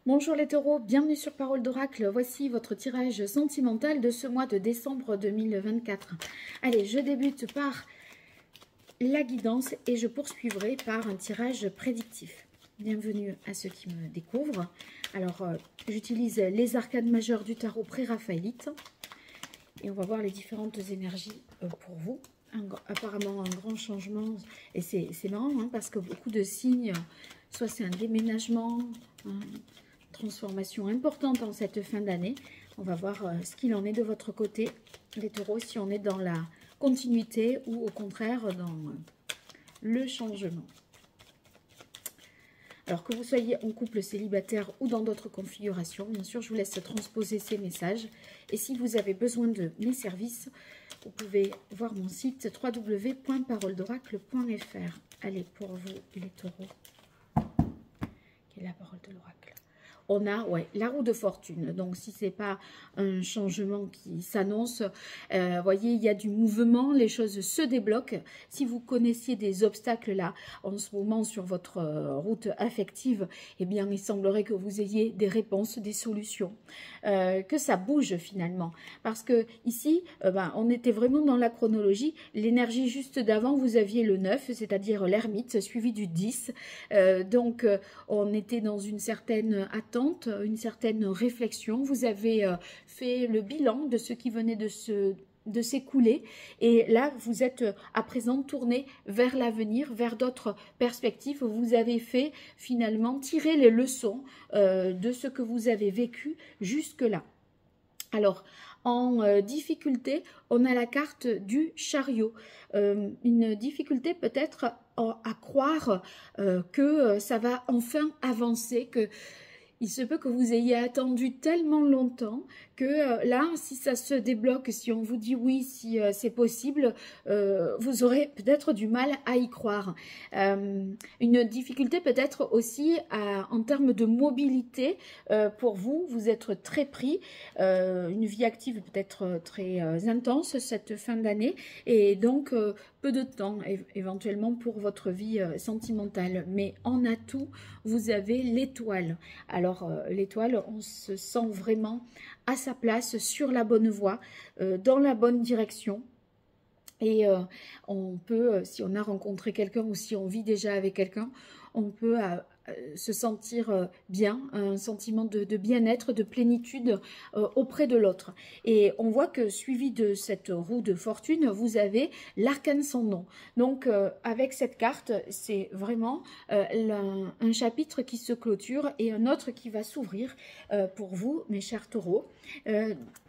Bonjour les taureaux, bienvenue sur Parole d'Oracle. Voici votre tirage sentimental de ce mois de décembre 2024. Allez, je débute par la guidance et je poursuivrai par un tirage prédictif. Bienvenue à ceux qui me découvrent. Alors, j'utilise les arcanes majeures du tarot pré-raphaélite et on va voir les différentes énergies pour vous. Apparemment un grand changement et c'est marrant hein, parce que beaucoup de signes, soit c'est un déménagement, transformation importante en cette fin d'année. On va voir ce qu'il en est de votre côté, les taureaux, si on est dans la continuité ou au contraire dans le changement. Alors que vous soyez en couple célibataire ou dans d'autres configurations, bien sûr, je vous laisse transposer ces messages. Et si vous avez besoin de mes services, vous pouvez voir mon site www.paroledoracle.fr. Allez, pour vous les taureaux, quelle est la parole de l'oracle? On a la roue de fortune. Donc, si ce n'est pas un changement qui s'annonce, voyez, il y a du mouvement, les choses se débloquent. Si vous connaissiez des obstacles là, en ce moment, sur votre route affective, eh bien, il semblerait que vous ayez des réponses, des solutions, que ça bouge finalement. Parce que ici, on était vraiment dans la chronologie. L'énergie juste d'avant, vous aviez le 9, c'est-à-dire l'ermite, suivi du 10. Donc, on était dans une certaine attente, une certaine réflexion. Vous avez fait le bilan de ce qui venait de s'écouler et là vous êtes à présent tourné vers l'avenir, vers d'autres perspectives. Vous avez fait finalement tirer les leçons de ce que vous avez vécu jusque là. Alors en difficulté, on a la carte du chariot, une difficulté peut-être à croire que ça va enfin avancer, que il se peut que vous ayez attendu tellement longtemps que là, si ça se débloque, si on vous dit oui, si c'est possible, vous aurez peut-être du mal à y croire. Une difficulté peut-être aussi en termes de mobilité pour vous. Vous êtes très pris, une vie active peut-être très intense cette fin d'année et donc peu de temps éventuellement pour votre vie sentimentale. Mais en atout, vous avez l'étoile. Alors, l'étoile, on se sent vraiment à sa place, sur la bonne voie, dans la bonne direction. Et on peut, si on a rencontré quelqu'un ou si on vit déjà avec quelqu'un, on peut se sentir bien, un sentiment de bien-être, de plénitude auprès de l'autre. Et on voit que suivi de cette roue de fortune, vous avez l'arcane sans nom. Donc avec cette carte, c'est vraiment un chapitre qui se clôture et un autre qui va s'ouvrir pour vous, mes chers taureaux.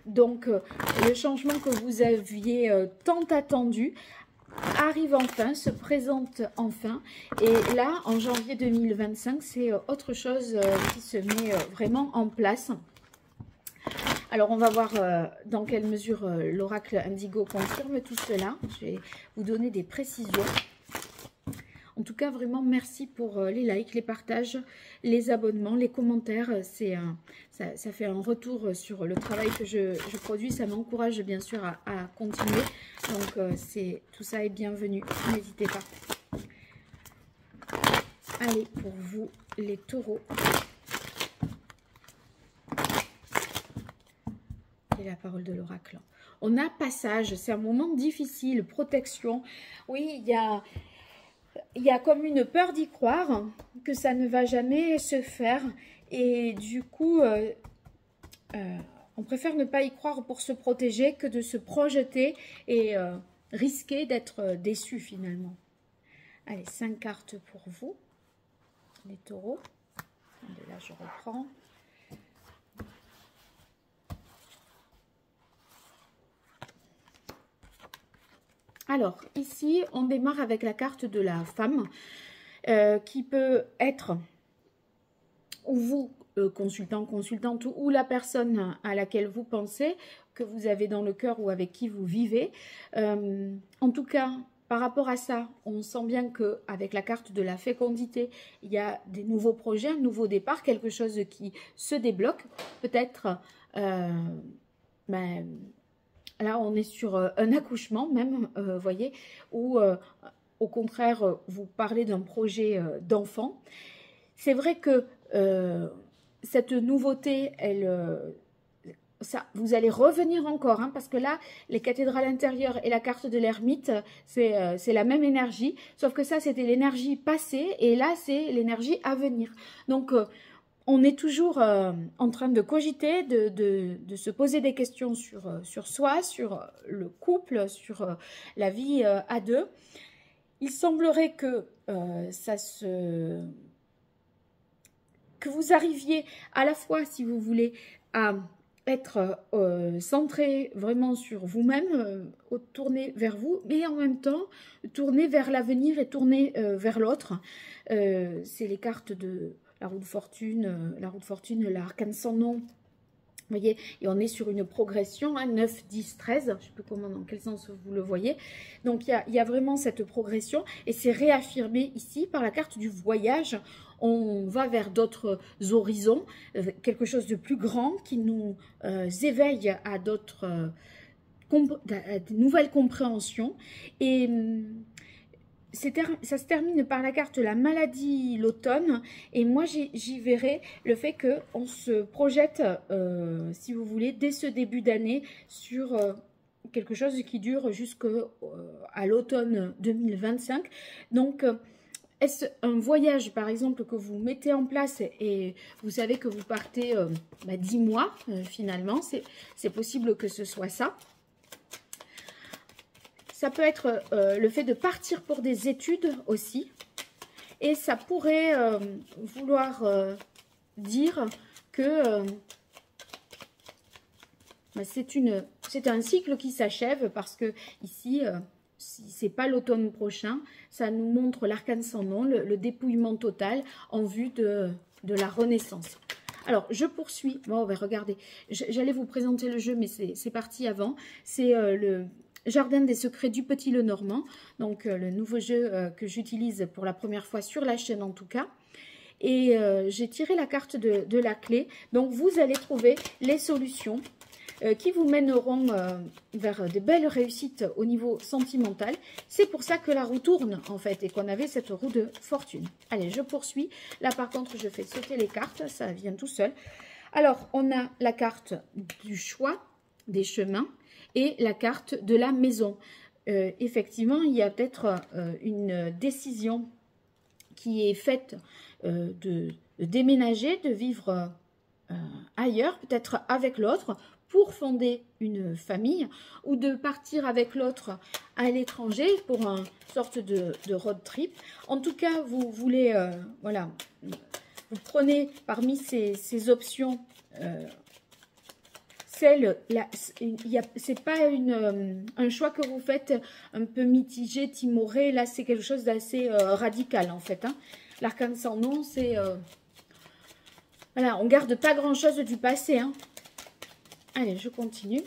Donc le changement que vous aviez tant attendu arrive enfin, se présente enfin. Et là, en janvier 2025, c'est autre chose qui se met vraiment en place. Alors, on va voir dans quelle mesure l'oracle Indigo confirme tout cela. Je vais vous donner des précisions. En tout cas, vraiment, merci pour les likes, les partages, les abonnements, les commentaires. Ça fait un retour sur le travail que je produis. Ça m'encourage bien sûr à continuer. Donc, tout ça est bienvenu. N'hésitez pas. Allez, pour vous, les taureaux. Et la parole de l'oracle. On a passage. C'est un moment difficile. Protection. Oui, il y a comme une peur d'y croire, que ça ne va jamais se faire. Et du coup, on préfère ne pas y croire pour se protéger que de se projeter et risquer d'être déçu finalement. Allez, 5 cartes pour vous, les taureaux. Et là, je reprends. Alors, ici, on démarre avec la carte de la femme qui peut être, ou vous, consultant, consultante, ou la personne à laquelle vous pensez, que vous avez dans le cœur ou avec qui vous vivez. En tout cas, par rapport à ça, on sent bien qu'avec la carte de la fécondité, il y a des nouveaux projets, un nouveau départ, quelque chose qui se débloque. Peut-être... là, on est sur un accouchement même, voyez, ou au contraire, vous parlez d'un projet d'enfant. C'est vrai que cette nouveauté, vous allez revenir encore, hein, parce que là, les cathédrales intérieures et la carte de l'ermite, c'est la même énergie, sauf que ça, c'était l'énergie passée, et là, c'est l'énergie à venir. Donc, on est toujours en train de cogiter, de se poser des questions sur soi, sur le couple, sur la vie à deux. Il semblerait que que vous arriviez à la fois, si vous voulez, à être centré vraiment sur vous-même, tourné vers vous, mais en même temps tourné vers l'avenir et tourné vers l'autre. C'est les cartes de la roue de fortune, l'arcane sans nom. Vous voyez, et on est sur une progression, hein, 9, 10, 13, je ne sais plus comment, dans quel sens vous le voyez. Donc il y a vraiment cette progression et c'est réaffirmé ici par la carte du voyage. On va vers d'autres horizons, quelque chose de plus grand qui nous éveille à d'autres nouvelles compréhensions. Et ça se termine par la carte la maladie, l'automne. Et moi, j'y verrai le fait qu'on se projette, si vous voulez, dès ce début d'année sur quelque chose qui dure jusqu'à l'automne 2025. Donc, est-ce un voyage, par exemple, que vous mettez en place et vous savez que vous partez 10 mois, finalement, c'est possible que ce soit ça. Ça peut être le fait de partir pour des études aussi. Et ça pourrait vouloir dire que c'est un cycle qui s'achève parce que ici... si ce n'est pas l'automne prochain, ça nous montre l'arcane sans nom, le dépouillement total en vue de la renaissance. Alors, je poursuis. Bon, regardez, j'allais vous présenter le jeu, mais c'est parti avant. C'est le Jardin des secrets du Petit Lenormand, donc le nouveau jeu que j'utilise pour la première fois sur la chaîne en tout cas. Et j'ai tiré la carte de la clé. Donc, vous allez trouver les solutions qui vous mèneront vers de belles réussites au niveau sentimental. C'est pour ça que la roue tourne, en fait, et qu'on avait cette roue de fortune. Allez, je poursuis. Là, par contre, je fais sauter les cartes. Ça vient tout seul. Alors, on a la carte du choix, des chemins, et la carte de la maison. Effectivement, il y a peut-être une décision qui est faite de déménager, de vivre ailleurs, peut-être avec l'autre, pour fonder une famille ou de partir avec l'autre à l'étranger pour une sorte de road trip. En tout cas, vous voulez, voilà, vous prenez parmi ces options c'est pas un choix que vous faites un peu mitigé, timoré. Là, c'est quelque chose d'assez radical en fait. Hein. L'arcane sans nom, c'est... voilà, on garde pas grand-chose du passé. Hein. Allez, je continue.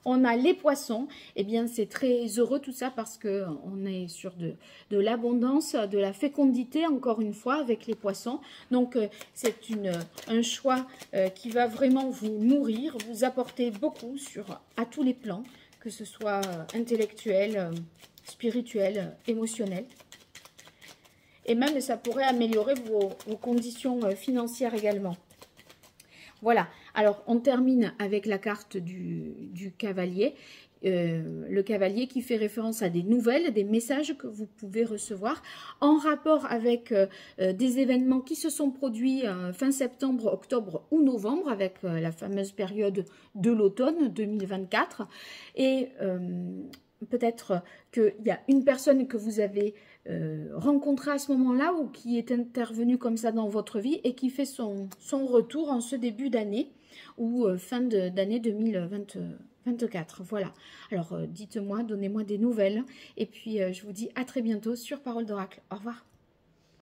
On a les poissons. Eh bien, c'est très heureux tout ça parce qu'on est sur de l'abondance, de la fécondité, encore une fois, avec les poissons. Donc, c'est un choix qui va vraiment vous nourrir, vous apporter beaucoup à tous les plans, que ce soit intellectuel, spirituel, émotionnel. Et même, ça pourrait améliorer vos conditions financières également. Voilà, alors on termine avec la carte du cavalier. Le cavalier qui fait référence à des nouvelles, des messages que vous pouvez recevoir en rapport avec des événements qui se sont produits fin septembre, octobre ou novembre avec la fameuse période de l'automne 2024. Et peut-être qu'il y a une personne que vous avez rencontrée à ce moment-là ou qui est intervenue comme ça dans votre vie et qui fait son retour en ce début d'année ou fin d'année 2024. Voilà. Alors, dites-moi, donnez-moi des nouvelles. Et puis, je vous dis à très bientôt sur Parole d'Oracle. Au revoir.